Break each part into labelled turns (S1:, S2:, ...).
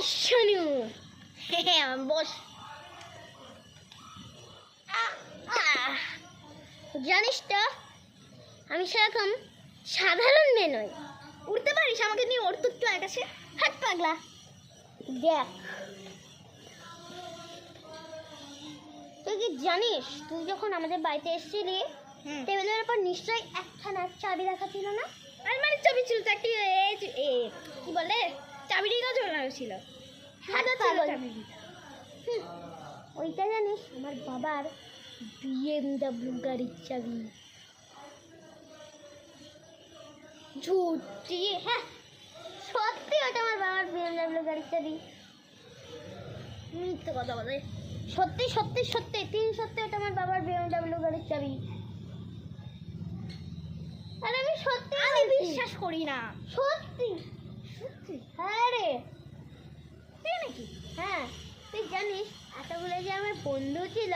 S1: শানু বস। জানিস তো আমি সেরকম সাধারণ মেয়ে নই।
S2: উঠতে পারিস আমাকে নিয়ে? ওর তো একটু আকাশে।
S1: হাট পাগলা। দেখ তুই কি জানিস তুই যখন আমাদের বাড়িতে এসেছিলি টেবিলের উপর নিশ্চয়ই একখানা চাবি রাখা ছিল না?
S2: আলমারির চাবি ছিল তো, একটি কি বলে চাবিটা ঝোলানো ছিল।
S1: হাত পাগল। ওইটা জানিস আমার বাবার BMW গাড়ির চাবি। ঝুটি। হ্যাঁ সত্যি ওটা আমার বাবার BMW গাড়ির চাবি।
S2: মিথ্যে কথা বলে।
S1: সত্যি সত্যি সত্যি তিন সত্যি ওটা আমার বাবার BMW গাড়ির চাবি। আর আমি সত্যি
S2: আমি বিশ্বাস করি না।
S1: সত্যি
S2: সত্যি?
S1: হ্যাঁ রে।
S2: তাই নাকি?
S1: হ্যাঁ তুই জানিস এতগুলো যে আমার বন্ধু ছিল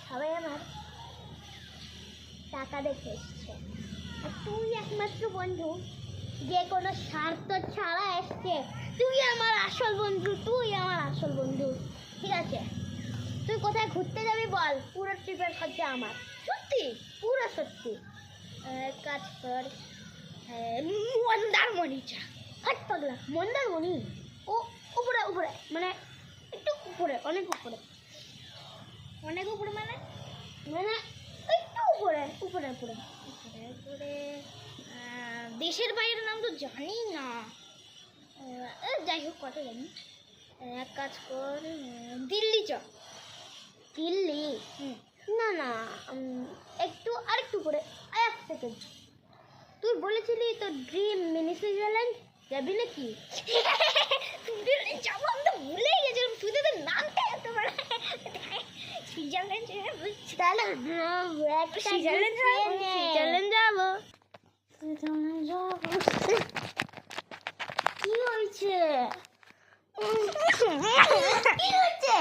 S1: সবাই আমার টাকা দেখে এসছে, আর তুই একমাত্র বন্ধু যে কোনো স্বার্থ ছাড়া এসছে। তুই আমার আসল বন্ধু, তুই আমার আসল বন্ধু। ঠিক আছে তুই কোথায় ঘুরতে যাবি বল, পুরো ট্রিপের খরচা আমার।
S2: সত্যি?
S1: পুরো সত্যি। এক কাজ কর,
S2: মন্দারমণি চা।
S1: হাট পাগলা। মন্দারমণি? ও উপরে উপরে মানে একটু উপরে, অনেক উপরে।
S2: অনেক উপরে মানে?
S1: মানে একটু উপরে উপরে উপরে
S2: উপরে উপরে। দেশের বাইরের নাম তো জানি না। যাই হোক কথা জানি। এক কাজ কর, দিল্লি চ।
S1: দিল্লি? না না একটু আরেকটু উপরে। এক সেকেন্ড, তুই বলেছিলি তো ড্রিম মিনি সুইজারল্যান্ড, যাবি নাকি?
S2: দিল্লি যাবো, আমি তো ভুলেই গেছিলাম। তুই তোদের নামটা এত বড়। সুইজারল্যান্ড
S1: তাহলে
S2: সুইজারল্যান্ড যাবো।
S1: সুইজারল্যান্ড যাবো। কি হয়েছে? কি হয়েছে?